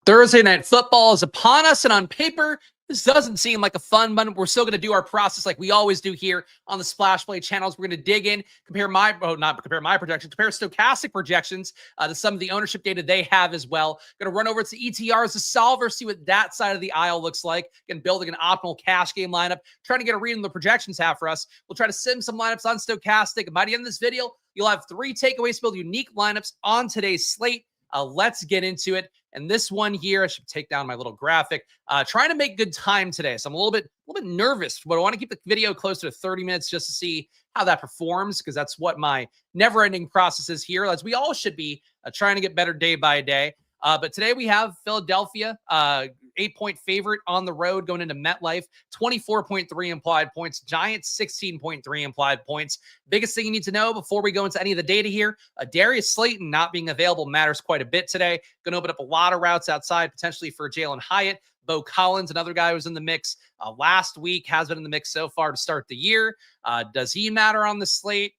Thursday Night Football is upon us, and on paper, this doesn't seem like a fun one. We're still going to do our process like we always do here on the Splash Play channels. We're going to dig in, compare stochastic projections to some of the ownership data they have as well. Going to run over to ETRs, the solver, see what that side of the aisle looks like. Again, building an optimal cash game lineup, trying to get a read on the projections have for us. We'll try to sim some lineups on stochastic. And by the end of this video, you'll have 3 takeaways to build unique lineups on today's slate. Let's get into it. And this one here, I should take down my little graphic. Trying to make good time today, so I'm a little bit nervous, but I want to keep the video closer to 30 minutes just to see how that performs, because that's what my never-ending process is here, as we all should be trying to get better day by day. But today we have Philadelphia, 8-point favorite on the road going into MetLife, 24.3 implied points. Giants, 16.3 implied points. Biggest thing you need to know before we go into any of the data here, Darius Slayton not being available matters quite a bit today. Going to open up a lot of routes outside, potentially for Jalen Hyatt. Bo Collins, another guy who was in the mix last week, has been in the mix so far to start the year. Does he matter on the slate?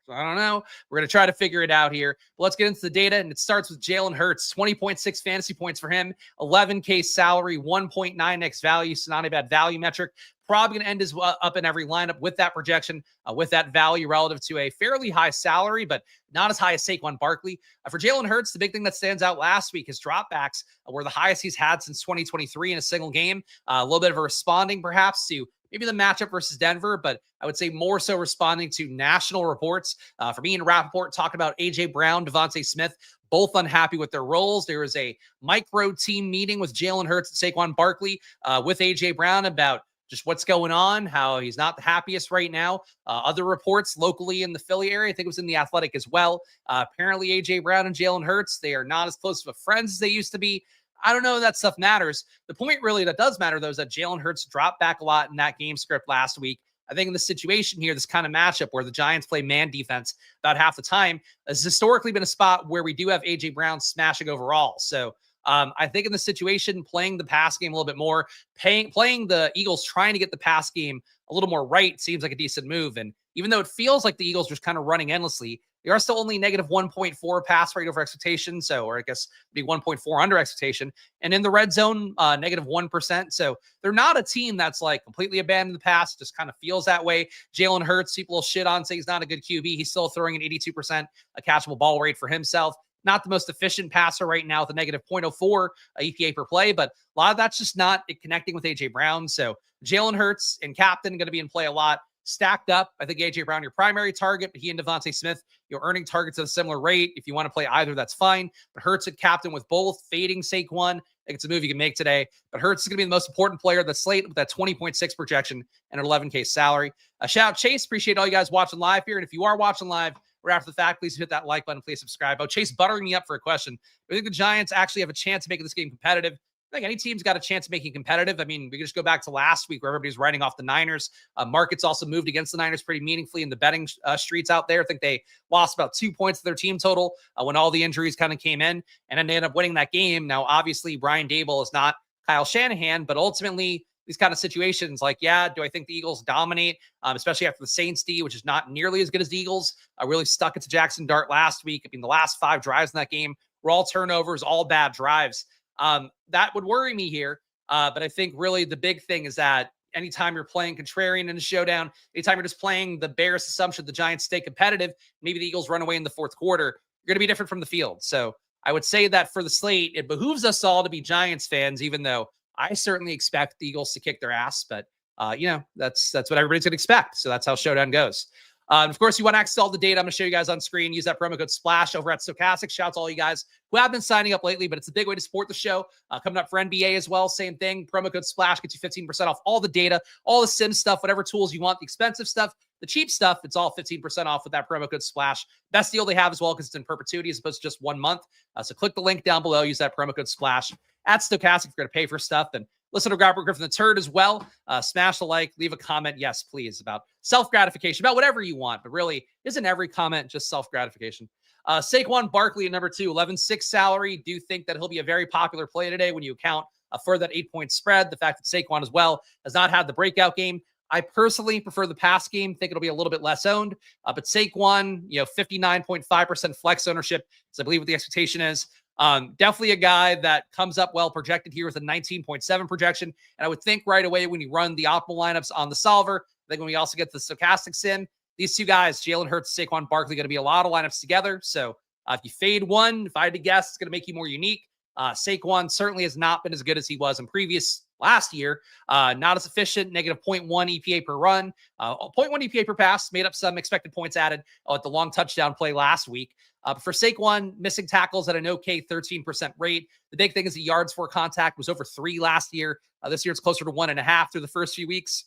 I don't know. We're going to try to figure it out here. But let's get into the data, and it starts with Jalen Hurts. 20.6 fantasy points for him, 11K salary, 1.9x value, so not a bad value metric. Probably going to end his up in every lineup with that projection, with that value relative to a fairly high salary, but not as high as Saquon Barkley. For Jalen Hurts, the big thing that stands out last week, his dropbacks were the highest he's had since 2023 in a single game. A little bit of a responding perhaps to maybe the matchup versus Denver, but I would say more so responding to national reports. For me and Rappaport talking about A.J. Brown, Devontae Smith, both unhappy with their roles. There was a micro team meeting with Jalen Hurts and Saquon Barkley with A.J. Brown about just what's going on, how he's not the happiest right now. Other reports locally in the Philly area, I think it was in the Athletic as well. Apparently A.J. Brown and Jalen Hurts, they are not as close of friends as they used to be. I don't know if that stuff matters. The point really that does matter, though, is that Jalen Hurts dropped back a lot in that game script last week. I think in the situation here, this kind of matchup where the Giants play man defense about half the time has historically been a spot where we do have A.J. Brown smashing overall. So I think in the situation, playing the pass game a little bit more, playing the Eagles, trying to get the pass game a little more right seems like a decent move. And even though it feels like the Eagles are just kind of running endlessly, they are still only negative 1.4 pass rate over expectation. So, or I guess be 1.4 under expectation. And in the red zone, negative 1%. So they're not a team that's like completely abandoned the pass. It just kind of feels that way. Jalen Hurts, people will shit on, say he's not a good QB. He's still throwing an 82% catchable ball rate for himself. Not the most efficient passer right now with a negative 0.04 EPA per play, but a lot of that's just not connecting with A.J. Brown. So Jalen Hurts and captain going to be in play a lot. Stacked up, I think A.J. Brown, your primary target, but he and Devontae Smith, you're earning targets at a similar rate. If you want to play either, that's fine. But Hurts at captain with both, fading Saquon. I think it's a move you can make today. But Hurts is going to be the most important player of the slate with that 20.6 projection and an 11K salary. Shout out Chase. Appreciate all you guys watching live here. And if you are watching live, or after the fact, please hit that like button. Please subscribe. Oh, Chase buttering me up for a question. I think the Giants actually have a chance of making this game competitive. I think any team's got a chance of making competitive. I mean, we can just go back to last week where everybody's writing off the Niners. Markets also moved against the Niners pretty meaningfully in the betting streets out there. I think they lost about 2 points to their team total when all the injuries kind of came in, and then they ended up winning that game. Now, obviously, Brian Daboll is not Kyle Shanahan, but ultimately, these kind of situations, like, yeah, do I think the Eagles dominate, especially after the Saints D, which is not nearly as good as the Eagles, really stuck it to Jackson Dart last week. I mean, the last 5 drives in that game were all turnovers, all bad drives. That would worry me here. But I think really the big thing is that anytime you're playing contrarian in a showdown, anytime you're just playing the Bears assumption the Giants stay competitive, maybe the Eagles run away in the fourth quarter, you're going to be different from the field. So I would say that for the slate, it behooves us all to be Giants fans, even though I certainly expect the Eagles to kick their ass, but that's what everybody's going to expect. So that's how Showdown goes. Of course, you want access to all the data I'm going to show you guys on screen. Use that promo code SPLASH over at Stochastic. Shout out to all you guys who have been signing up lately, but it's a big way to support the show. Coming up for NBA as well, same thing. Promo code SPLASH gets you 15% off all the data, all the sim stuff, whatever tools you want, the expensive stuff, the cheap stuff. It's all 15% off with that promo code SPLASH. Best deal they have as well because it's in perpetuity as opposed to just 1 month. So click the link down below. Use that promo code SPLASH at Stochastic if you're going to pay for stuff. And listen to Robert Griffin III as well. Smash the like, leave a comment. Yes, please, about self-gratification, about whatever you want. But really, isn't every comment just self-gratification? Saquon Barkley at number 2, 11.6 salary. Do think that he'll be a very popular play today when you account for that 8-point spread. The fact that Saquon as well has not had the breakout game. I personally prefer the pass game. Think it'll be a little bit less owned. But Saquon, 59.5% flex ownership. So I believe what the expectation is. Definitely a guy that comes up well projected here with a 19.7 projection. And I would think right away when you run the optimal lineups on the solver, I think when we also get the stochastics in, these two guys, Jalen Hurts, Saquon Barkley, going to be a lot of lineups together. So if you fade one, if I had to guess, it's going to make you more unique. Saquon certainly has not been as good as he was in previous last year. Not as efficient, negative 0.1 EPA per run, 0.1 EPA per pass, made up some expected points added at the long touchdown play last week. For Saquon, missing tackles at an okay 13% rate. The big thing is the yards for contact was over 3 last year. This year it's closer to 1.5 through the first few weeks.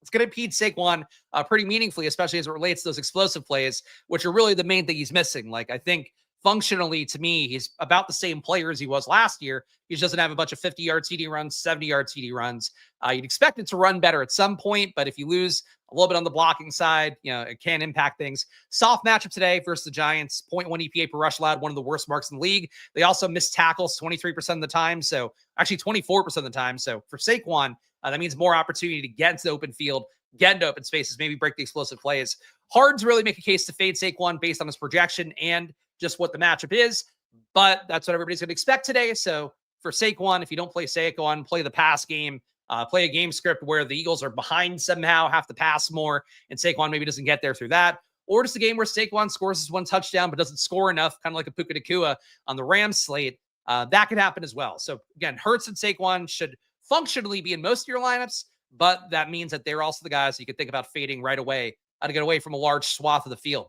It's going to impede Saquon pretty meaningfully, especially as it relates to those explosive plays, which are really the main thing he's missing. Like, I think functionally, to me, he's about the same player as he was last year. He just doesn't have a bunch of 50-yard TD runs, 70-yard TD runs. You'd expect it to run better at some point, but if you lose a little bit on the blocking side, it can impact things. Soft matchup today versus the Giants, 0.1 EPA per rush allowed, one of the worst marks in the league. They also miss tackles 23% of the time, so actually 24% of the time. So for Saquon, that means more opportunity to get into the open field, get into open spaces, maybe break the explosive plays. Hard to really make a case to fade Saquon based on his projection and just what the matchup is, but that's what everybody's going to expect today. So for Saquon, if you don't play Saquon, play the pass game, play a game script where the Eagles are behind somehow, have to pass more, and Saquon maybe doesn't get there through that. Or just a game where Saquon scores his one touchdown but doesn't score enough, kind of like a Puka Nacua on the Rams slate. That could happen as well. So again, Hurts and Saquon should functionally be in most of your lineups, but that means that they're also the guys you could think about fading right away to get away from a large swath of the field.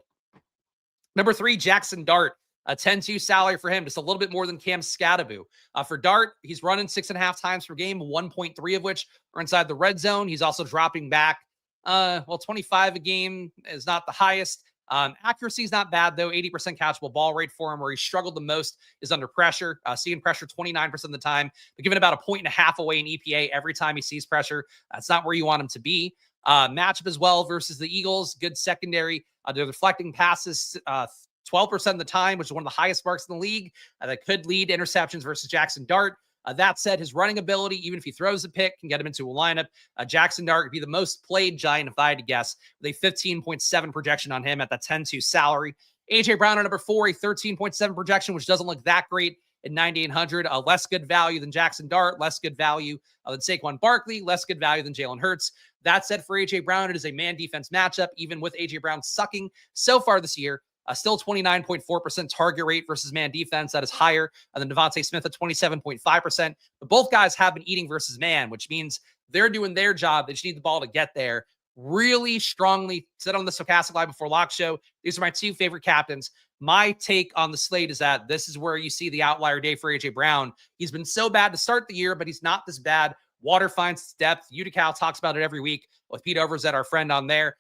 Number 3, Jackson Dart, a 10-2 salary for him, just a little bit more than Cam Scatterbu. For Dart, he's running 6.5 times per game, 1.3 of which are inside the red zone. He's also dropping back. 25 a game is not the highest. Accuracy is not bad, though. 80% catchable ball rate for him. Where he struggled the most is under pressure. Seeing pressure 29% of the time, but giving about 1.5 away in EPA every time he sees pressure. That's not where you want him to be. Matchup as well versus the Eagles. Good secondary. They're deflecting passes 12% of the time, which is one of the highest marks in the league. That could lead to interceptions versus Jackson Dart. That said, his running ability, even if he throws a pick, can get him into a lineup. Jackson Dart would be the most played Giant, if I had to guess, with a 15.7 projection on him at that 10-2 salary. A.J. Brown at number 4, a 13.7 projection, which doesn't look that great at 9,800. Less good value than Jackson Dart, less good value than Saquon Barkley, less good value than Jalen Hurts. That said, for A.J. Brown, it is a man defense matchup, even with A.J. Brown sucking so far this year. Still 29.4% target rate versus man defense. That is higher than Devontae Smith at 27.5%. But both guys have been eating versus man, which means they're doing their job. They just need the ball to get there. Really strongly said on the Stochastic Live before lock show, these are my 2 favorite captains. My take on the slate is that this is where you see the outlier day for A.J. Brown. He's been so bad to start the year, but he's not this bad. Water finds its depth. Utica talks about it every week with Pete Overzet, our friend on there.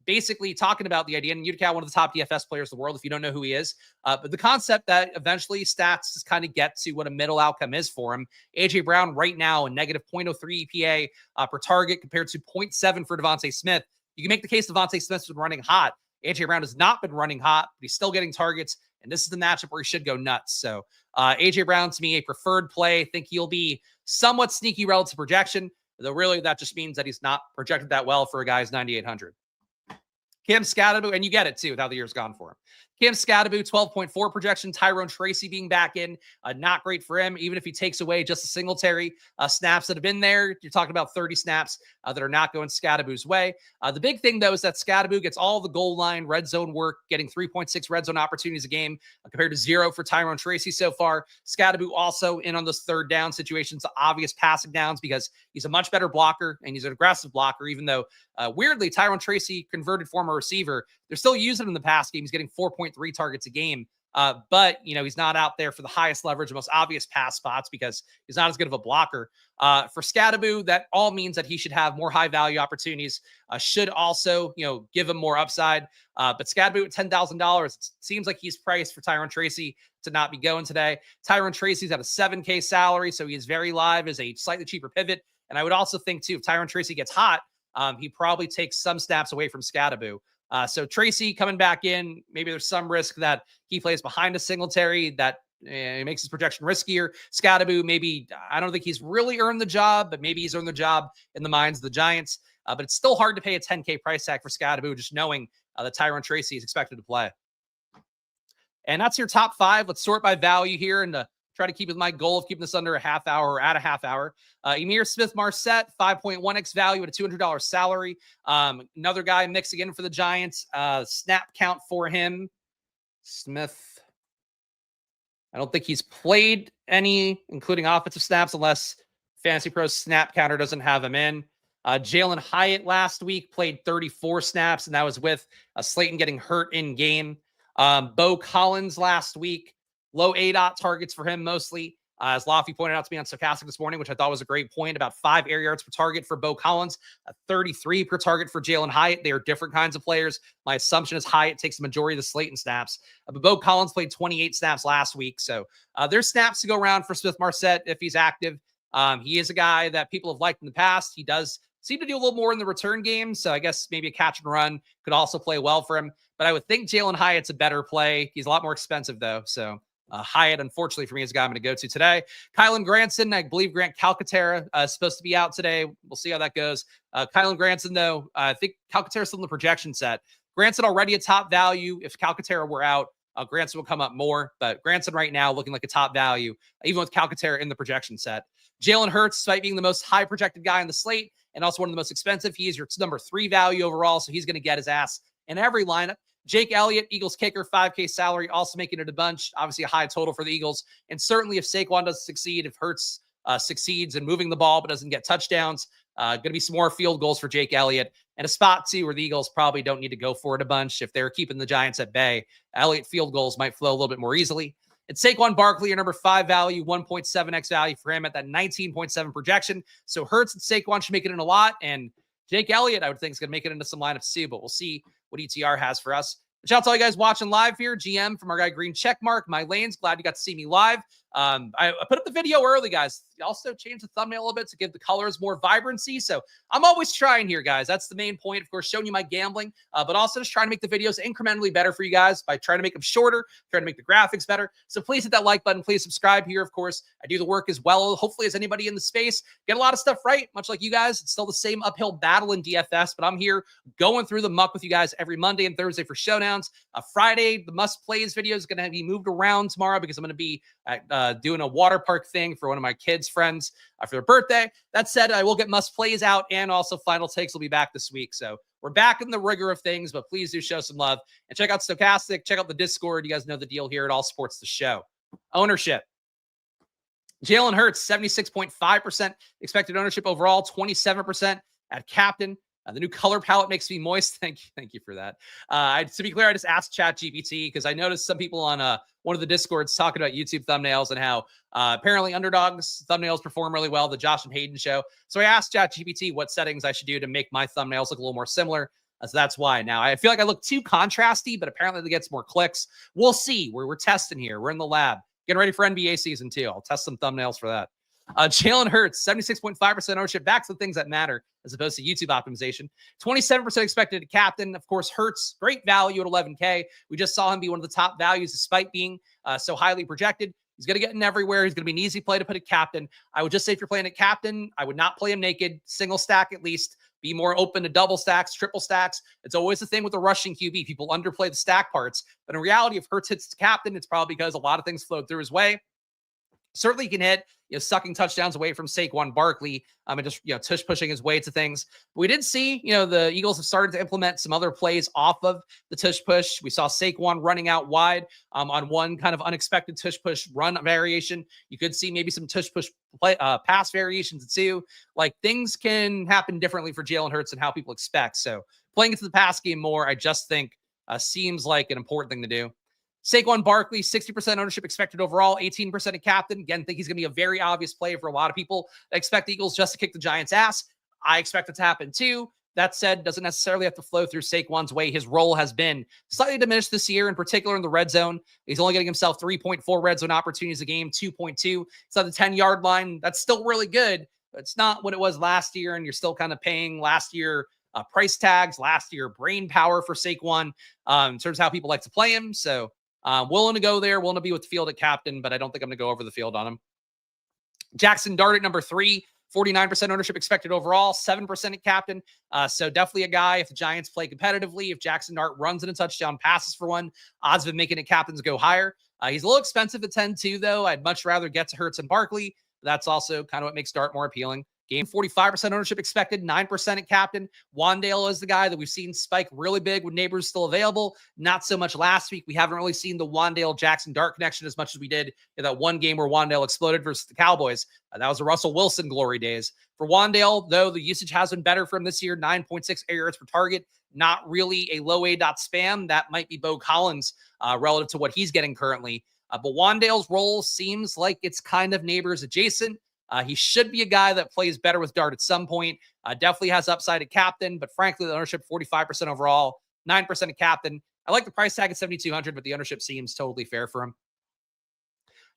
Basically talking about the idea, and Utica, one of the top DFS players in the world, if you don't know who he is, but the concept that eventually stats just kind of get to what a middle outcome is for him. A.J. Brown right now, a negative 0.03 EPA per target compared to 0.7 for Devontae Smith. You can make the case Devontae Smith's been running hot. A.J. Brown has not been running hot, but he's still getting targets, and this is the matchup where he should go nuts. So A.J. Brown, to me, a preferred play. I think he'll be somewhat sneaky relative to projection, though really that just means that he's not projected that well for a guy who's 9,800. Cam Scatterbu, and you get it too with how the year's gone for him. Cam Scatterbu, 12.4 projection. Tyrone Tracy being back in, not great for him. Even if he takes away just the Singletary snaps that have been there, you're talking about 30 snaps that are not going Scatterbu's way. The big thing, though, is that Scatterbu gets all the goal line red zone work, getting 3.6 red zone opportunities a game compared to 0 for Tyrone Tracy so far. Scatterbu also in on those third down situations, obvious passing downs, because he's a much better blocker and he's an aggressive blocker, even though weirdly, Tyrone Tracy, converted former receiver, they're still using him in the pass game. He's getting 4.3 targets a game. But, he's not out there for the highest leverage, most obvious pass spots because he's not as good of a blocker. For Scatterbu, that all means that he should have more high-value opportunities, should also, give him more upside. But Scatterbu at $10,000, it seems like he's priced for Tyrone Tracy to not be going today. Tyrone Tracy's at a $7K salary, so he is very live as a slightly cheaper pivot. And I would also think, too, if Tyrone Tracy gets hot, he probably takes some snaps away from Scatterbu. So Tracy coming back in, maybe there's some risk that he plays behind a Singletary that makes his projection riskier. Scatterbu, maybe, I don't think he's really earned the job, but maybe he's earned the job in the minds of the Giants. But it's still hard to pay a 10K price tag for Scatterbu, just knowing that Tyrone Tracy is expected to play. And that's your top 5. Let's sort by value here and try to keep with my goal of keeping this under a half hour or at a half hour. Emir Smith-Marset, 5.1x value at a $200 salary. Another guy mixing in for the Giants. Snap count for him. Smith. I don't think he's played any, including offensive snaps, unless Fantasy Pros snap counter doesn't have him in. Jalen Hyatt last week played 34 snaps, and that was with Slayton getting hurt in game. Bo Collins last week, low ADOT targets for him mostly. As Lofty pointed out to me on Stochastic this morning, which I thought was a great point, about 5 air yards per target for Bo Collins, 33 per target for Jalen Hyatt. They are different kinds of players. My assumption is Hyatt takes the majority of the Slayton snaps. But Bo Collins played 28 snaps last week. So there's snaps to go around for Smith-Marset if he's active. He is a guy that people have liked in the past. He does seem to do a little more in the return game. So I guess maybe a catch and run could also play well for him. But I would think Jalen Hyatt's a better play. He's a lot more expensive, though. So Hyatt, unfortunately for me, is a guy I'm going to go to today. Kylan Granson, I believe Grant Calcaterra is supposed to be out today. We'll see how that goes. Kylan Granson, though, I think Calcaterra's still in the projection set. Granson already a top value. If Calcaterra were out, Granson will come up more. But Granson right now looking like a top value, even with Calcaterra in the projection set. Jalen Hurts, despite being the most high projected guy on the slate and also one of the most expensive, he is your number 3 value overall, so he's going to get his ass in every lineup. Jake Elliott, Eagles kicker, 5K salary, also making it a bunch. Obviously a high total for the Eagles. And certainly if Saquon doesn't succeed, if Hurts succeeds in moving the ball but doesn't get touchdowns, going to be some more field goals for Jake Elliott. And a spot, too, where the Eagles probably don't need to go for it a bunch. If they're keeping the Giants at bay, Elliott field goals might flow a little bit more easily. And Saquon Barkley, your number 5 value, 1.7x value for him at that 19.7 projection. So Hurts and Saquon should make it in a lot. And Jake Elliott, I would think, is going to make it into some lineups, too. But we'll see what ETR has for us. Shout out to all you guys watching live here. GM from our guy Green Checkmark. My lanes, glad you got to see me live. I put up the video early, guys. Also changed the thumbnail a little bit to give the colors more vibrancy. So I'm always trying here, guys. That's the main point. Of course, showing you my gambling, but also just trying to make the videos incrementally better for you guys by trying to make them shorter, trying to make the graphics better. So please hit that like button. Please subscribe here. Of course, I do the work as well. Hopefully, as anybody in the space, get a lot of stuff right. Much like you guys, it's still the same uphill battle in DFS, but I'm here going through the muck with you guys every Monday and Thursday for showdowns. Friday, the must plays video is going to be moved around tomorrow because I'm going to be doing a water park thing for one of my kids' friends for their birthday. That said, I will get must plays out, and also final takes will be back this week. So we're back in the rigor of things, but please do show some love and check out Stochastic. Check out the Discord. You guys know the deal here. It all supports the show. Ownership. Jalen Hurts, 76.5% expected ownership overall, 27% at captain. The new color palette makes me moist. Thank you for that. To be clear, I just asked ChatGPT because I noticed some people on one of the Discords talking about YouTube thumbnails and how apparently Underdog's thumbnails perform really well, the Josh and Hayden show. So I asked ChatGPT what settings I should do to make my thumbnails look a little more similar. So that's why. Now, I feel like I look too contrasty, but apparently it gets more clicks. We'll see. We're testing here. We're in the lab. Getting ready for NBA season, too. I'll test some thumbnails for that. Jalen Hurts, 76.5% ownership. Back to the things that matter as opposed to YouTube optimization. 27% expected to captain. Of course, Hurts, great value at 11K. We just saw him be one of the top values despite being so highly projected. He's going to get in everywhere. He's going to be an easy play to put at captain. I would just say if you're playing at captain, I would not play him naked. Single stack at least. Be more open to double stacks, triple stacks. It's always the thing with the rushing QB. People underplay the stack parts. But in reality, if Hurts hits captain, it's probably because a lot of things flowed through his way. Certainly he can hit, sucking touchdowns away from Saquon Barkley and just, tush pushing his way to things. But we did see, the Eagles have started to implement some other plays off of the tush push. We saw Saquon running out wide on one kind of unexpected tush push run variation. You could see maybe some tush push pass variations too. Like things can happen differently for Jalen Hurts and how people expect. So playing into the pass game more, I just think seems like an important thing to do. Saquon Barkley, 60% ownership expected overall, 18% at captain. Again, think he's going to be a very obvious play for a lot of people that expect the Eagles just to kick the Giants' ass. I expect it to happen too. That said, doesn't necessarily have to flow through Saquon's way. His role has been slightly diminished this year, in particular in the red zone. He's only getting himself 3.4 red zone opportunities a game, 2.2. It's on the 10-yard line. That's still really good, but it's not what it was last year, and you're still kind of paying last year price tags, last year brain power for Saquon in terms of how people like to play him. So willing to go there, willing to be with the field at captain, but I don't think I'm going to go over the field on him. Jackson Dart at number 3, 49% ownership expected overall, 7% at captain. So definitely a guy, if the Giants play competitively, if Jackson Dart runs in a touchdown, passes for one, odds of him making it captains go higher. He's a little expensive at 10-2, though. I'd much rather get to Hurts and Barkley. That's also kind of what makes Dart more appealing. Game 45% ownership expected, 9% at captain. Wandale is the guy that we've seen spike really big when Neighbors still available. Not so much last week. We haven't really seen the Wandale-Jackson Dart connection as much as we did in that one game where Wandale exploded versus the Cowboys. That was the Russell Wilson glory days. For Wandale, though, the usage has been better for him this year, 9.6 air yards per target. Not really a low A dot spam. That might be Bo Collins relative to what he's getting currently. But Wandale's role seems like it's kind of Neighbors adjacent. He should be a guy that plays better with Dart at some point. Definitely has upside at captain, but frankly, the ownership 45% overall, 9% at captain. I like the price tag at 7,200, but the ownership seems totally fair for him.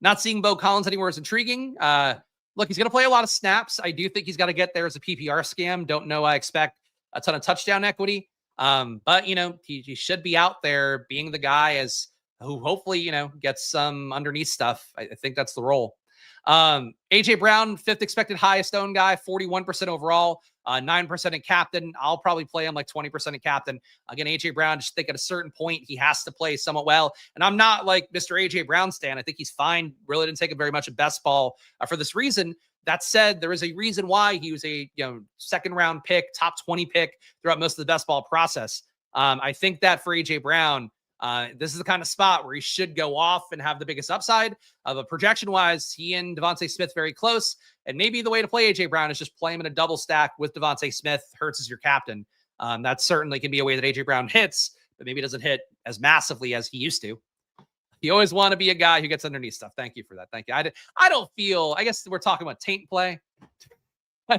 Not seeing Bo Collins anywhere is intriguing. Look, he's going to play a lot of snaps. I do think he's got to get there as a PPR scam. Don't know I expect a ton of touchdown equity. But, he should be out there being the guy who hopefully, gets some underneath stuff. I think that's the role. AJ Brown, 5th expected highest owned guy, 41% overall, 9% in captain. I'll probably play him like 20% in captain. Again, AJ Brown, just think at a certain point, he has to play somewhat well. And I'm not like Mr. AJ Brown stan. I think he's fine. Really didn't take him very much at best ball for this reason. That said, there is a reason why he was a second round pick, top 20 pick throughout most of the best ball process. I think that for AJ Brown, this is the kind of spot where he should go off and have the biggest upside. But projection-wise, he and Devontae Smith very close. And maybe the way to play A.J. Brown is just play him in a double stack with Devontae Smith. Hurts as your captain. That certainly can be a way that A.J. Brown hits, but maybe doesn't hit as massively as he used to. You always want to be a guy who gets underneath stuff. Thank you for that. Thank you. I don't feel, I guess we're talking about taint play.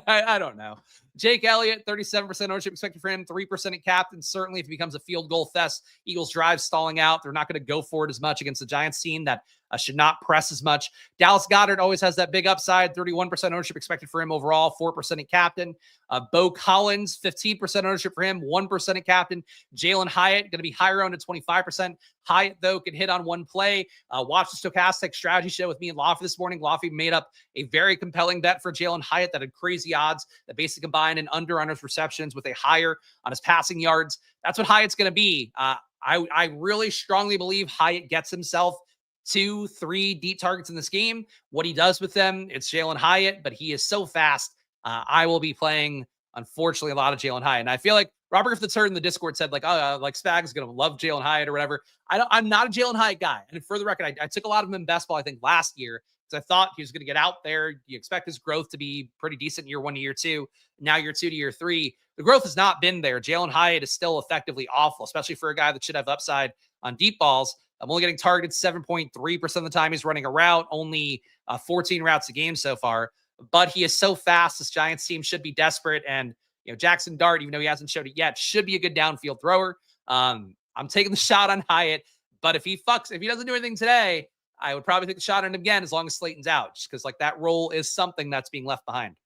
I don't know. Jake Elliott, 37% ownership expected for him, 3% at captain. Certainly, if it becomes a field goal fest, Eagles drive stalling out. They're not going to go for it as much against the Giants team that should not press as much. Dallas Goedert always has that big upside, 31% ownership expected for him overall, 4% at captain. Bo Collins, 15% ownership for him, 1% at captain. Jalen Hyatt, going to be higher owned at 25%. Hyatt, though, can hit on one play. Watch the Stochastic Strategy Show with me and Laffy this morning. Laffy made up a very compelling bet for Jalen Hyatt that had crazy odds that basically combined an under on his receptions with a higher on his passing yards. That's what Hyatt's going to be. I really strongly believe Hyatt gets himself 2-3 deep targets in this game. What he does with them, it's Jalen Hyatt, but he is so fast. I will be playing, unfortunately, a lot of Jalen Hyatt. And I feel like Robert Griffiths heard in the Discord said, like, oh, like Spags is going to love Jalen Hyatt or whatever. I'm not a Jalen Hyatt guy. And for the record, I took a lot of him in best ball, I think, last year, because I thought he was going to get out there. You expect his growth to be pretty decent year 1 to year 2. Now year 2 to year 3. The growth has not been there. Jalen Hyatt is still effectively awful, especially for a guy that should have upside on deep balls. I'm only getting targeted 7.3% of the time he's running a route, only 14 routes a game so far. But he is so fast, this Giants team should be desperate. And, Jackson Dart, even though he hasn't showed it yet, should be a good downfield thrower. I'm taking the shot on Hyatt, but if he doesn't do anything today, I would probably take the shot on him again as long as Slayton's out, just because that role is something that's being left behind.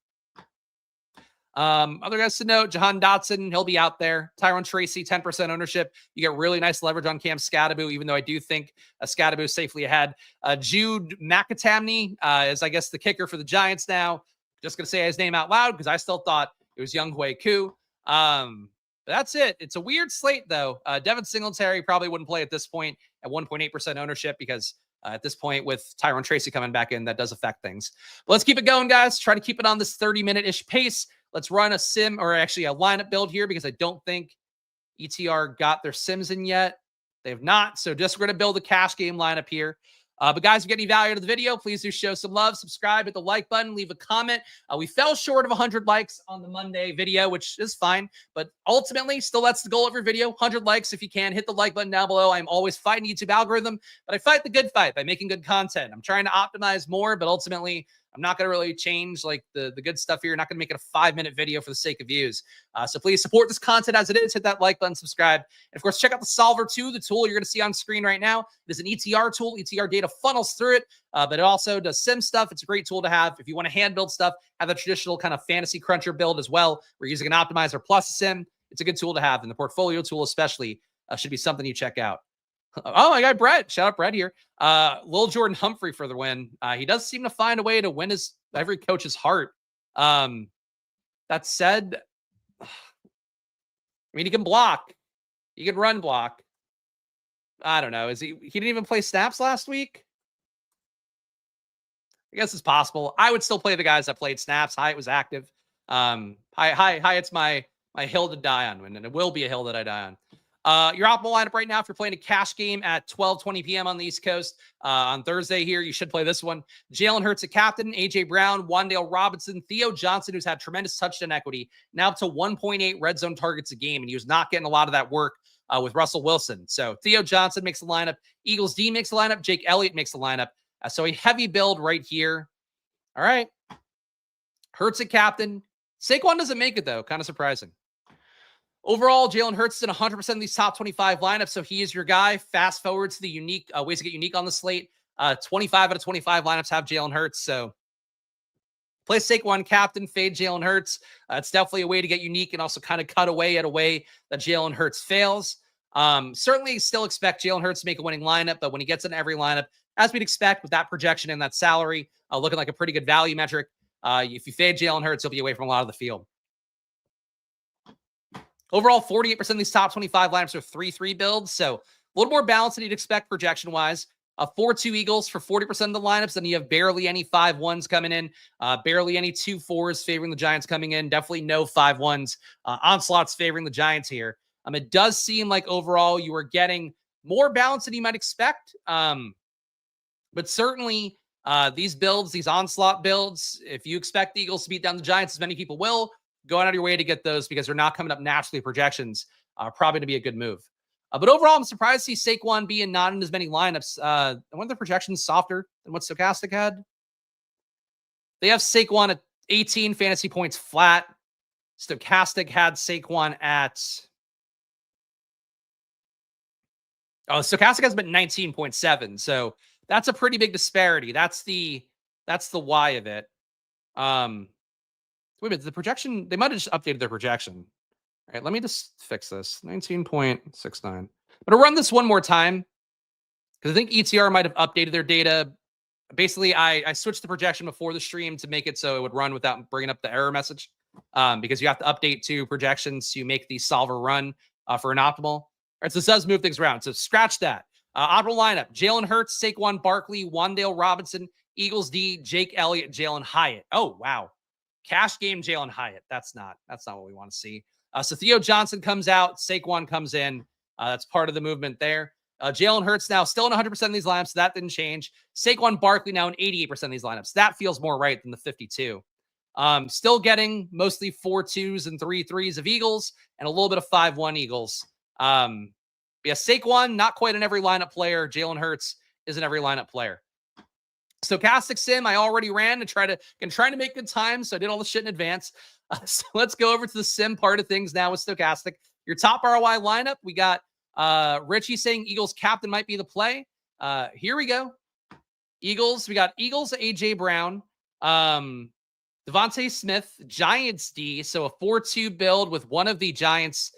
Other guys to note, Jahan Dotson, he'll be out there. Tyron Tracy, 10% ownership. You get really nice leverage on Cam Scadaboo, even though I do think Scadaboo is safely ahead. Jude McAtamney is, I guess, the kicker for the Giants now. Just going to say his name out loud because I still thought it was Younghoe Koo. But that's it. It's a weird slate, though. Devin Singletary probably wouldn't play at this point at 1.8% ownership because at this point, with Tyron Tracy coming back in, that does affect things. But let's keep it going, guys. Try to keep it on this 30-minute-ish pace. Let's run a sim, or actually a lineup build here, because I don't think ETR got their sims in yet. They have not. So just we're going to build a cash game lineup here. But guys, if you get any value out of the video, please do show some love. Subscribe, hit the like button, leave a comment. We fell short of 100 likes on the Monday video, which is fine. But ultimately, still that's the goal of your video. 100 likes if you can. Hit the like button down below. I'm always fighting the YouTube algorithm, but I fight the good fight by making good content. I'm trying to optimize more, but ultimately, I'm not going to really change the good stuff here. Not going to make it a 5-minute video for the sake of views. So please support this content as it is. Hit that like button, subscribe. And of course, check out the Solver 2, the tool you're going to see on screen right now. It is an ETR tool. ETR data funnels through it, but it also does sim stuff. It's a great tool to have. If you want to hand build stuff, have a traditional kind of fantasy cruncher build as well. We're using an optimizer plus a sim. It's a good tool to have. And the portfolio tool especially should be something you check out. Oh, my guy, Brett. Shout out Brett here. Lil Jordan Humphrey for the win. He does seem to find a way to win every coach's heart. That said, I mean, he can block. He can run block. I don't know. He didn't even play snaps last week? I guess it's possible. I would still play the guys that played snaps. Hyatt was active. Hyatt's my hill to die on, and it will be a hill that I die on. Your optimal lineup right now, if you're playing a cash game at 12:20 p.m. on the East Coast on Thursday here, you should play this one. Jalen Hurts at captain, A.J. Brown, Wan'Dale Robinson, Theo Johnson, who's had tremendous touchdown equity, now up to 1.8 red zone targets a game, and he was not getting a lot of that work with Russell Wilson. So Theo Johnson makes the lineup. Eagles D makes the lineup. Jake Elliott makes the lineup. So a heavy build right here. All right. Hurts at captain. Saquon doesn't make it, though. Kind of surprising. Overall, Jalen Hurts is in 100% of these top 25 lineups, so he is your guy. Fast forward to the unique ways to get unique on the slate. 25 out of 25 lineups have Jalen Hurts, so play Saquon captain, fade Jalen Hurts. It's definitely a way to get unique and also kind of cut away at a way that Jalen Hurts fails. Certainly still expect Jalen Hurts to make a winning lineup, but when he gets in every lineup, as we'd expect with that projection and that salary, looking like a pretty good value metric, if you fade Jalen Hurts, he'll be away from a lot of the field. Overall, 48% of these top 25 lineups are 3-3 builds, so a little more balance than you'd expect projection-wise. 4-2 Eagles for 40% of the lineups, then you have barely any 5-1s coming in, barely any 2-4s favoring the Giants coming in, definitely no 5-1s. Onslaught's favoring the Giants here. It does seem like overall you are getting more balance than you might expect, but certainly these builds, these onslaught builds, if you expect the Eagles to beat down the Giants, as many people will, go out of your way to get those because they're not coming up naturally. Projections are probably to be a good move. But overall, I'm surprised to see Saquon being not in as many lineups. I wonder the projections softer than what Stochastic had. They have Saquon at 18 fantasy points flat. Stochastic had Saquon at... Oh, Stochastic has been 19.7. So that's a pretty big disparity. That's the why of it. Wait a minute, the projection, they might have just updated their projection. All right, let me just fix this. 19.69. I'm going to run this one more time because I think ETR might have updated their data. Basically, I switched the projection before the stream to make it so it would run without bringing up the error message because you have to update to projections to make the solver run for an optimal. All right, so this does move things around. So scratch that. Optimal lineup, Jalen Hurts, Saquon Barkley, Wan'Dale Robinson, Eagles D, Jake Elliott, Jalen Hyatt. Oh, wow. Cash game Jalen Hyatt. That's not what we want to see. So Theo Johnson comes out. Saquon comes in. That's part of the movement there. Jalen Hurts now still in 100% of these lineups. So that didn't change. Saquon Barkley now in 88% of these lineups. That feels more right than the 52. Still getting mostly 4-2s and 3-3s of Eagles and a little bit of 5-1 Eagles. Yeah, Saquon, not quite an every lineup player. Jalen Hurts is an every lineup player. Stochastic sim, I already ran to trying to make good time, so I did all the shit in advance. So let's go over to the sim part of things now with Stochastic. Your top ROI lineup, we got Richie saying Eagles captain might be the play. Here we go. Eagles, we got Eagles, A.J. Brown, Devontae Smith, Giants D, so a 4-2 build with one of the Giants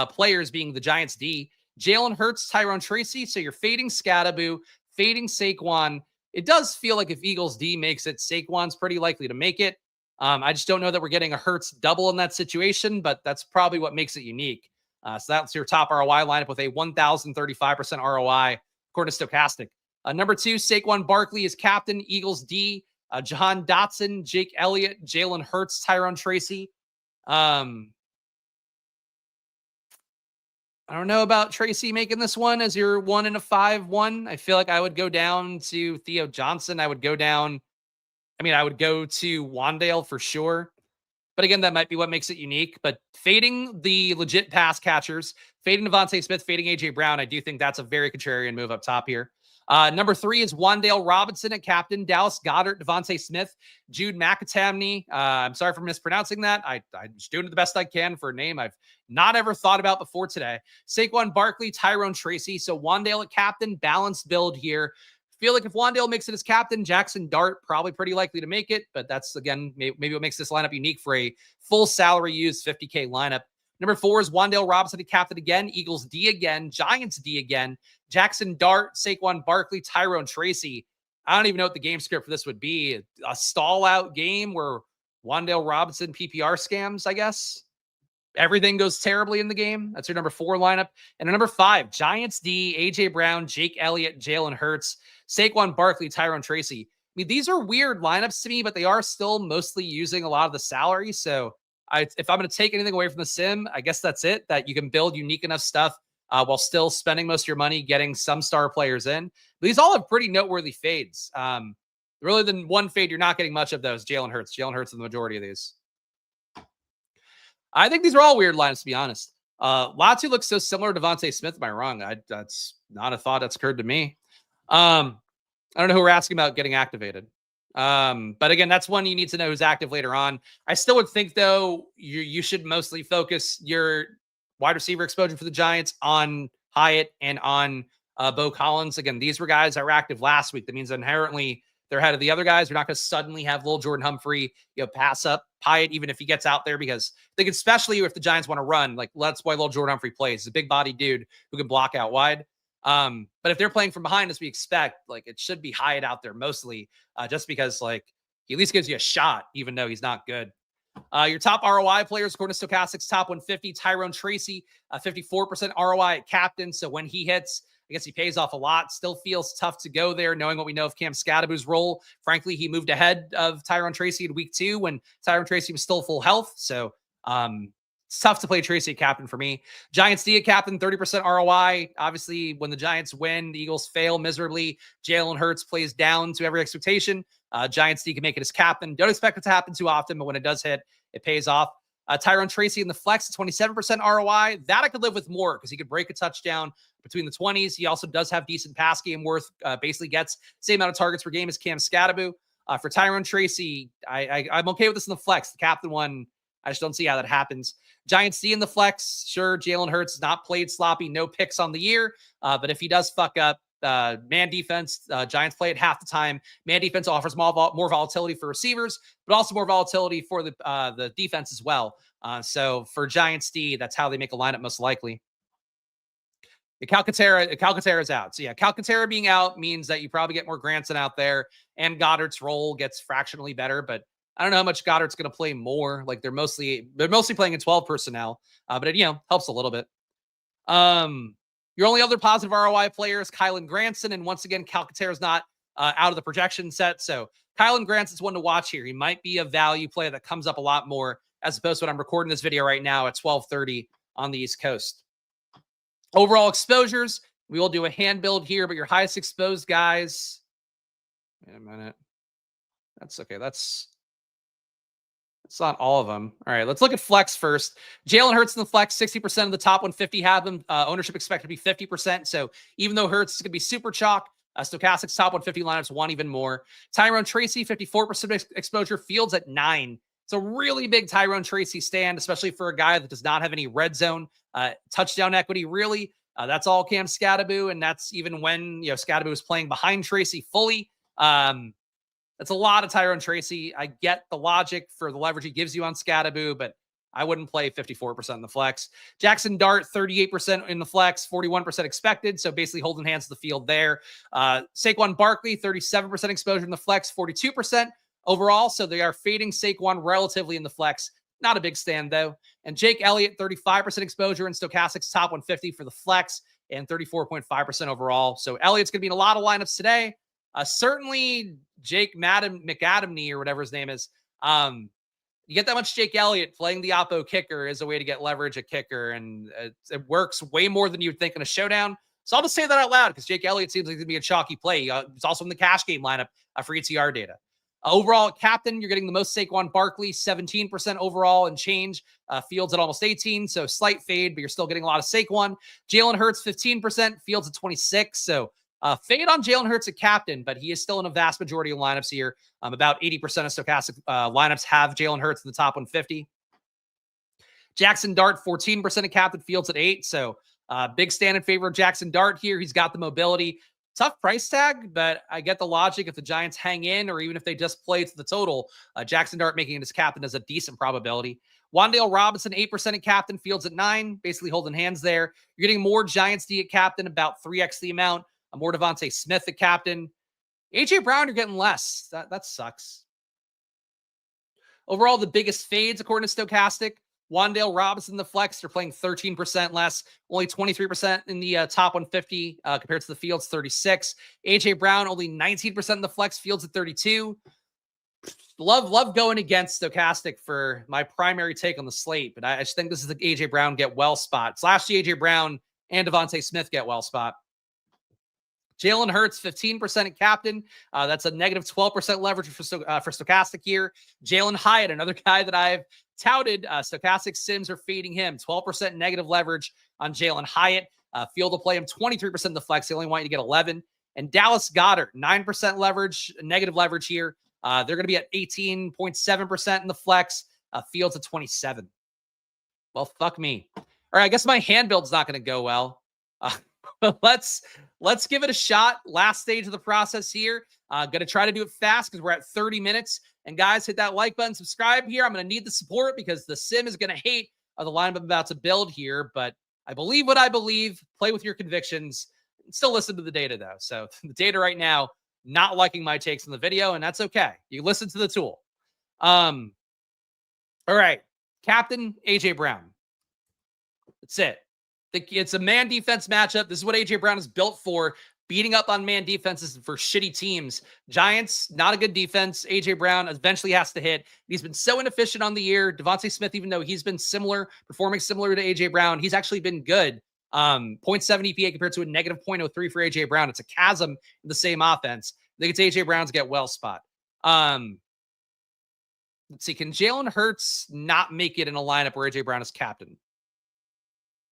players being the Giants D. Jalen Hurts, Tyrone Tracy, so you're fading Scattaboo, fading Saquon. It does feel like if Eagles D makes it, Saquon's pretty likely to make it. I just don't know that we're getting a Hurts double in that situation, but that's probably what makes it unique. So that's your top ROI lineup with a 1,035% ROI, according to Stochastic. Number 2, Saquon Barkley is captain, Eagles D. Jahan Dotson, Jake Elliott, Jalen Hurts, Tyrone Tracy. I don't know about Tracy making this one as your 1 and a 5-1. I feel like I would go down to Theo Johnson. I would go to Wan'Dale for sure. But again, that might be what makes it unique. But fading the legit pass catchers, fading Devontae Smith, fading A.J. Brown, I do think that's a very contrarian move up top here. Number 3 is Wan'Dale Robinson at captain, Dallas Goedert, Devontae Smith, Jude McAtamney. I'm sorry for mispronouncing that. I'm just doing it the best I can for a name I've not ever thought about before today. Saquon Barkley, Tyrone Tracy. So Wan'Dale at captain, balanced build here. Feel like if Wan'Dale makes it as captain, Jackson Dart probably pretty likely to make it. But that's, again, maybe what makes this lineup unique for a full salary used 50K lineup. Number 4 is Wan'Dale Robinson, the captain again. Eagles D again. Giants D again. Jackson Dart, Saquon Barkley, Tyrone Tracy. I don't even know what the game script for this would be. A stall-out game where Wan'Dale Robinson PPR scams, I guess. Everything goes terribly in the game. That's your number 4 lineup. And number 5, Giants D, AJ Brown, Jake Elliott, Jalen Hurts, Saquon Barkley, Tyrone Tracy. I mean, these are weird lineups to me, but they are still mostly using a lot of the salary. So if I'm going to take anything away from the sim, I guess that's it, that you can build unique enough stuff while still spending most of your money getting some star players in. But these all have pretty noteworthy fades. Really, the one fade you're not getting much of those, Jalen Hurts. Jalen Hurts in the majority of these. I think these are all weird lineups, to be honest. Latu looks so similar to Devontae Smith. Am I wrong? That's not a thought that's occurred to me. I don't know who we're asking about getting activated. But again, that's one you need to know who's active later on. I still would think, though, you should mostly focus your wide receiver exposure for the Giants on Hyatt and on Bo Collins. Again, these were guys that were active last week. That means inherently they're ahead of the other guys. We're not going to suddenly have little Jordan Humphrey, pass up Hyatt, even if he gets out there, because I think especially if the Giants want to run, like that's why little Jordan Humphrey plays. He's a big body dude who can block out wide. But if they're playing from behind, as we expect, like it should be Hyatt out there mostly, just because like he at least gives you a shot, even though he's not good. Your top ROI players, according to Stochastics, top 150, Tyrone Tracy, 54% ROI at captain. So when he hits, I guess he pays off a lot. Still feels tough to go there, knowing what we know of Cam Scadaboo's role. Frankly, he moved ahead of Tyrone Tracy in week 2 when Tyrone Tracy was still full health. So it's tough to play Tracy at captain for me. Giants D at captain, 30% ROI. Obviously, when the Giants win, the Eagles fail miserably. Jalen Hurts plays down to every expectation. Giants D can make it as captain. Don't expect it to happen too often, but when it does hit, it pays off. Tyrone Tracy in the flex, 27% ROI. That I could live with more because he could break a touchdown between the 20s. He also does have decent pass game worth. Basically gets same amount of targets per game as Cam Scadaboo. For Tyrone Tracy, I'm okay with this in the flex. The captain one, I just don't see how that happens. Giants D in the flex. Sure, Jalen Hurts has not played sloppy. No picks on the year. But if he does fuck up, man defense, Giants play at half the time. Man defense offers more volatility for receivers, but also more volatility for the defense as well. So for Giants D, that's how they make a lineup most likely. Calcaterra is out. So yeah, Calcaterra being out means that you probably get more Granson out there, and Goddard's role gets fractionally better, but I don't know how much Goddard's going to play more. Like they're mostly playing in 12 personnel, but it, helps a little bit. Your only other positive ROI player is Kylan Granson. And once again, Calcaterra is not out of the projection set. So Kylan Granson's one to watch here. He might be a value play that comes up a lot more as opposed to when I'm recording this video right now at 12:30 on the East Coast. Overall exposures, we will do a hand build here, but your highest exposed guys. Wait a minute. That's okay. That's not all of them. All right, let's look at flex first. Jalen Hurts in the flex, 60% of the top 150 have them. Ownership expected to be 50%. So even though Hurts is going to be super chalk, Stochastics top 150 lineups want even more. Tyrone Tracy, 54% exposure. Fields at 9. It's a really big Tyrone Tracy stand, especially for a guy that does not have any red zone touchdown equity, really. That's all Cam Scadaboo, and that's even when Scadaboo was playing behind Tracy fully. That's a lot of Tyrone Tracy. I get the logic for the leverage he gives you on Scadaboo, but I wouldn't play 54% in the flex. Jackson Dart, 38% in the flex, 41% expected. So basically holding hands to the field there. Saquon Barkley, 37% exposure in the flex, 42% overall. So they are fading Saquon relatively in the flex. Not a big stand, though. And Jake Elliott, 35% exposure in Stochastics top 150 for the flex and 34.5% overall. So Elliott's going to be in a lot of lineups today. Certainly Jake McAdamney or whatever his name is. You get that much Jake Elliott playing the oppo kicker is a way to get leverage at kicker, and it works way more than you would think in a showdown. So I'll just say that out loud because Jake Elliott seems like to be a chalky play. It's also in the cash game lineup for ETR data. Overall, captain, you're getting the most Saquon Barkley, 17% overall and change. Fields at almost 18, so slight fade, but you're still getting a lot of Saquon. Jalen Hurts, 15%. Fields at 26, so fade on Jalen Hurts at captain, but he is still in a vast majority of lineups here. About 80% of stochastic lineups have Jalen Hurts in the top 150. Jackson Dart, 14% of captain. Fields at 8, so big stand in favor of Jackson Dart here. He's got the mobility. Tough price tag, but I get the logic. If the Giants hang in, or even if they just play to the total, Jackson Dart making it as captain is a decent probability. Wan'Dale Robinson, 8% at captain. Fields at 9, basically holding hands there. You're getting more Giants D at captain, about 3x the amount. More Devontae Smith at captain. AJ Brown, you're getting less. That sucks. Overall, the biggest fades, according to Stochastic, Wan'Dale Robinson, the flex, they're playing 13% less, only 23% in the top 150 compared to the Fields, 36. A.J. Brown, only 19% in the flex, Fields at 32. Love going against Stochastic for my primary take on the slate, but I just think this is the A.J. Brown get well spot. / A.J. Brown and Devontae Smith get well spot. Jalen Hurts, 15% at captain. That's a negative 12% leverage for Stochastic here. Jalen Hyatt, another guy that I've touted. Stochastic sims are fading him. 12% negative leverage on Jalen Hyatt. Field to play him 23% in the flex. They only want you to get 11. And Dallas Goedert, 9% leverage, negative leverage here. They're going to be at 18.7% in the flex. Fields at 27. Well, fuck me. All right, I guess my hand build's not going to go well. Let's give it a shot. Last stage of the process here. Going to try to do it fast because we're at 30 minutes. And guys, hit that like button, subscribe here. I'm going to need the support because the sim is going to hate the lineup I'm about to build here. But I believe what I believe. Play with your convictions. Still listen to the data though. So the data right now, not liking my takes in the video, and that's okay. You listen to the tool. All right. Captain A.J. Brown. That's it. It's a man defense matchup. This is what A.J. Brown is built for, beating up on man defenses for shitty teams. Giants, not a good defense. A.J. Brown eventually has to hit. He's been so inefficient on the year. Devontae Smith, even though he's been performing similar to A.J. Brown, he's actually been good. 0.7 EPA compared to a negative 0.03 for A.J. Brown. It's a chasm in the same offense. I think it's A.J. Brown's get well spot. Let's see. Can Jalen Hurts not make it in a lineup where A.J. Brown is captain?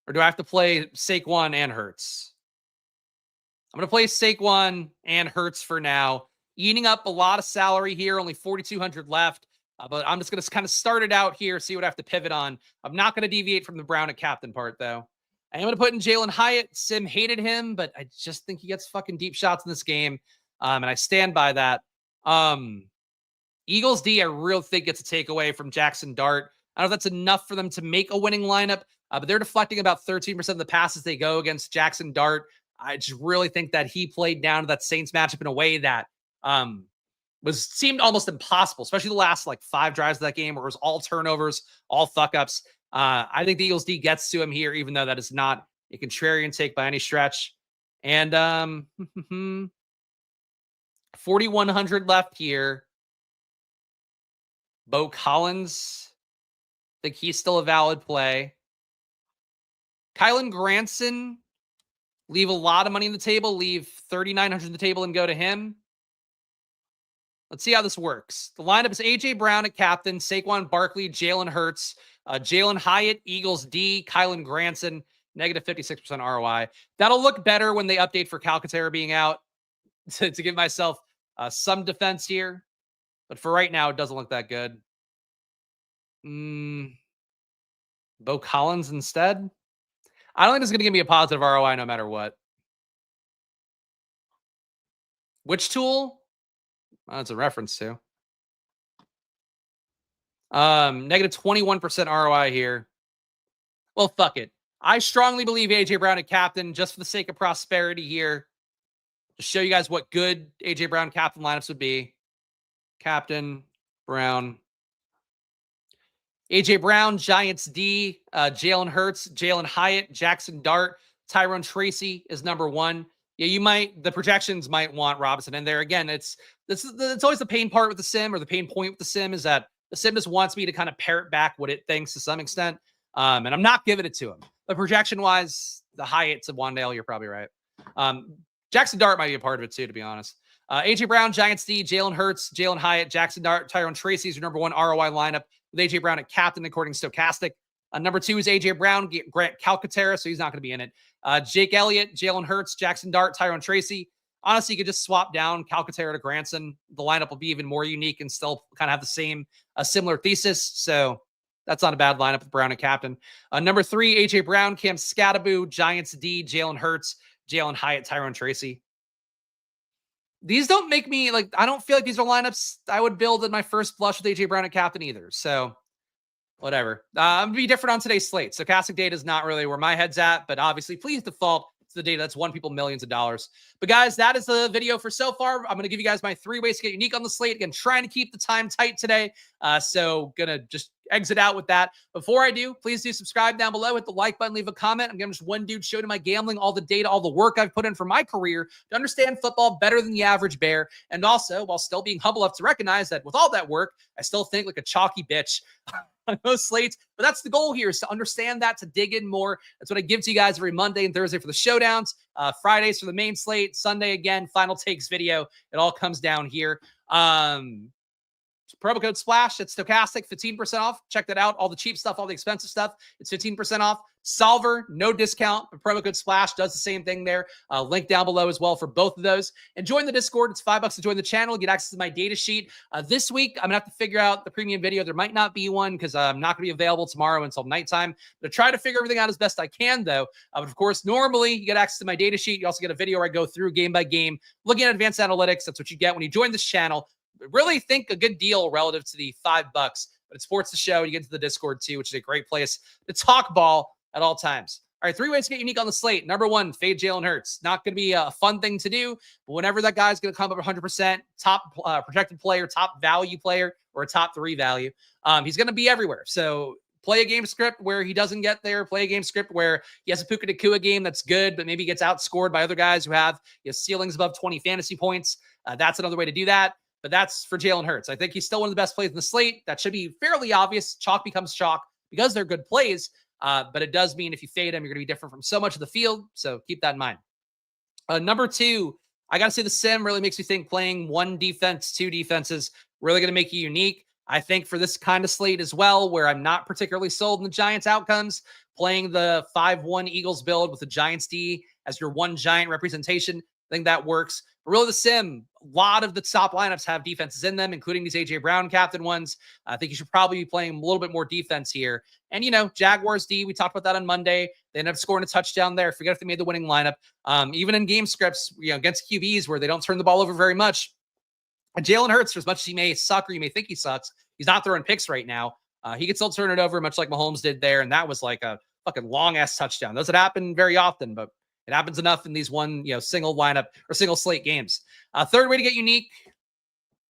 Or do I have to play Saquon and Hurts? I'm going to play Saquon and Hurts for now. Eating up a lot of salary here, only 4,200 left. But I'm just going to kind of start it out here, see what I have to pivot on. I'm not going to deviate from the Brown at captain part, though. I am going to put in Jalen Hyatt. Sim hated him, but I just think he gets fucking deep shots in this game. And I stand by that. Eagles D, I really think gets a takeaway from Jackson Dart. I don't know if that's enough for them to make a winning lineup, but they're deflecting about 13% of the passes they go against Jackson Dart. I just really think that he played down to that Saints matchup in a way that seemed almost impossible, especially the last like 5 drives of that game where it was all turnovers, all fuck-ups. I think the Eagles D gets to him here, even though that is not a contrarian take by any stretch. And 4,100 left here. Bo Collins, I think he's still a valid play. Kylan Granson, leave a lot of money on the table, leave 3,900 on the table and go to him. Let's see how this works. The lineup is A.J. Brown at captain, Saquon Barkley, Jalen Hurts, Jalen Hyatt, Eagles D, Kylan Granson, negative 56% ROI. That'll look better when they update for Calcaterra being out to give myself some defense here. But for right now, it doesn't look that good. Bo Collins instead. I don't think it's going to give me a positive ROI no matter what. Which tool? That's a reference to. Negative 21% ROI here. Well, fuck it. I strongly believe A.J. Brown at captain just for the sake of prosperity here. To show you guys what good A.J. Brown captain lineups would be. Captain, Brown. A.J. Brown, Giants D, Jalen Hurts, Jalen Hyatt, Jackson Dart, Tyrone Tracy is number 1. Yeah, the projections might want Robinson in there. Again, it's always the pain part with the sim, or the pain point with the sim, is that the sim just wants me to kind of parrot back what it thinks to some extent. And I'm not giving it to him. But projection-wise, the Hyatt to Wan'Dale, you're probably right. Jackson Dart might be a part of it too, to be honest. A.J. Brown, Giants D, Jalen Hurts, Jalen Hyatt, Jackson Dart, Tyrone Tracy is your number 1 ROI lineup with A.J. Brown at captain, according to Stochastic. Number 2 is A.J. Brown, Grant Calcaterra, so he's not going to be in it. Jake Elliott, Jalen Hurts, Jackson Dart, Tyrone Tracy. Honestly, you could just swap down Calcaterra to Granson. The lineup will be even more unique and still kind of have the same, similar thesis. So that's not a bad lineup with Brown at captain. Number 3, A.J. Brown, Cam Scattaboo, Giants D, Jalen Hurts, Jalen Hyatt, Tyrone Tracy. These don't make me, I don't feel like these are lineups I would build in my first blush with A.J. Brown at captain either. So, whatever. I'm going to be different on today's slate. Stochastic data is not really where my head's at, but obviously, please default the data that's won people millions of dollars. But guys, that is the video for so far. I'm going to give you guys my 3 ways to get unique on the slate. Again, trying to keep the time tight today. So going to just exit out with that. Before I do, please do subscribe down below, hit the like button, leave a comment. I'm giving just one dude show to my gambling, all the data, all the work I've put in for my career to understand football better than the average bear. And also, while still being humble enough to recognize that with all that work, I still think like a chalky bitch on those slates. But that's the goal here, is to understand that, to dig in more. That's what I give to you guys every Monday and Thursday for the showdowns, Fridays for the main slate, Sunday again, final takes video. It all comes down here. Promo code SPLASH, it's stochastic, 15% off. Check that out. All the cheap stuff, all the expensive stuff, it's 15% off. Solver, no discount, but promo code SPLASH does the same thing there. Link down below as well for both of those. And join the Discord. It's $5 to join the channel. Get access to my data sheet. This week, I'm going to have to figure out the premium video. There might not be one because I'm not going to be available tomorrow until nighttime. But I try to figure everything out as best I can, though. But of course, normally, you get access to my data sheet. You also get a video where I go through game by game, looking at advanced analytics. That's what you get when you join this channel. Really think a good deal relative to the $5, but it supports the show. You get to the Discord too, which is a great place to talk ball at all times. All right, 3 ways to get unique on the slate. Number 1, fade Jalen Hurts. Not going to be a fun thing to do, but whenever that guy's going to come up 100%, top protected player, top value player, or a top 3 value, he's going to be everywhere. So play a game script where he doesn't get there. Play a game script where he has a Puka Nacua game that's good, but maybe gets outscored by other guys who have ceilings above 20 fantasy points. That's another way to do that. But that's for Jalen Hurts. I think he's still one of the best plays in the slate. That should be fairly obvious. Chalk becomes chalk because they're good plays. But it does mean if you fade him, you're going to be different from so much of the field. So keep that in mind. Number 2, I got to say the sim really makes me think playing 1 defense, 2 defenses, really going to make you unique. I think for this kind of slate as well, where I'm not particularly sold in the Giants outcomes, playing the 5-1 Eagles build with the Giants D as your 1 giant representation, I think that works. But really, the sim, a lot of the top lineups have defenses in them, including these A.J. Brown captain ones. I think you should probably be playing a little bit more defense here. And, Jaguars D, we talked about that on Monday. They ended up scoring a touchdown there. Forget if they made the winning lineup. Even in game scripts, against QBs where they don't turn the ball over very much, Jalen Hurts, for as much as he may suck or you may think he sucks, he's not throwing picks right now. He can still turn it over, much like Mahomes did there. And that was like a fucking long-ass touchdown. Doesn't happen very often, but it happens enough in these single lineup or single slate games. Third way to get unique.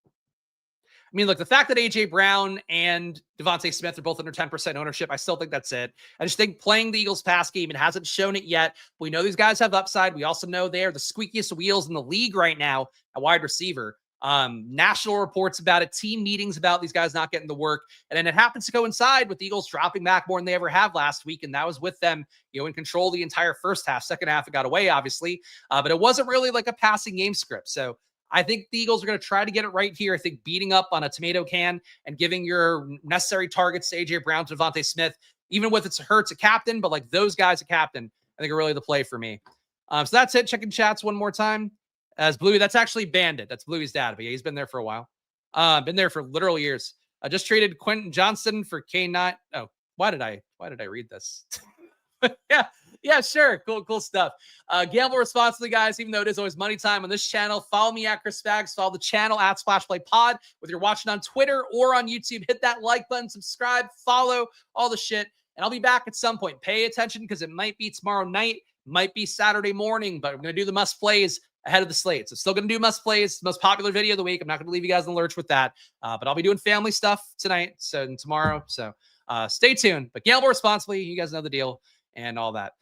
I mean, look, the fact that A.J. Brown and Devontae Smith are both under 10% ownership, I still think that's it. I just think playing the Eagles pass game, it hasn't shown it yet. We know these guys have upside. We also know they are the squeakiest wheels in the league right now at wide receiver. National reports about it, team meetings about these guys not getting the work. And then it happens to coincide with the Eagles dropping back more than they ever have last week. And that was with them, in control the entire first half. Second half, it got away, obviously. But it wasn't really like a passing game script. So I think the Eagles are going to try to get it right here. I think beating up on a tomato can and giving your necessary targets to A.J. Brown, to Devontae Smith, even with it's Hurts a captain, but like those guys a captain, I think are really the play for me. So that's it. Checking chats one more time. As Bluey, that's actually Bandit. That's Bluey's dad. But yeah, he's been there for a while. Been there for literal years. I just traded Quentin Johnston for K9. Oh, why did I read this? Yeah, sure. Cool stuff. Gamble responsibly, guys, even though it is always money time on this channel. Follow me at Chris Spags. Follow the channel at SplashPlayPod. Whether you're watching on Twitter or on YouTube, hit that like button, subscribe, follow, all the shit. And I'll be back at some point. Pay attention because it might be tomorrow night, might be Saturday morning, but I'm going to do the must plays ahead of the slate. So still going to do must plays, most popular video of the week. I'm not going to leave you guys in the lurch with that, but I'll be doing family stuff tonight and tomorrow. So stay tuned, but gamble responsibly. You guys know the deal and all that.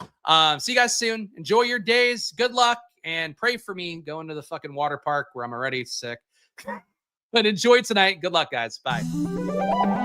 See you guys soon. Enjoy your days. Good luck and pray for me going to the fucking water park where I'm already sick, but enjoy tonight. Good luck, guys. Bye.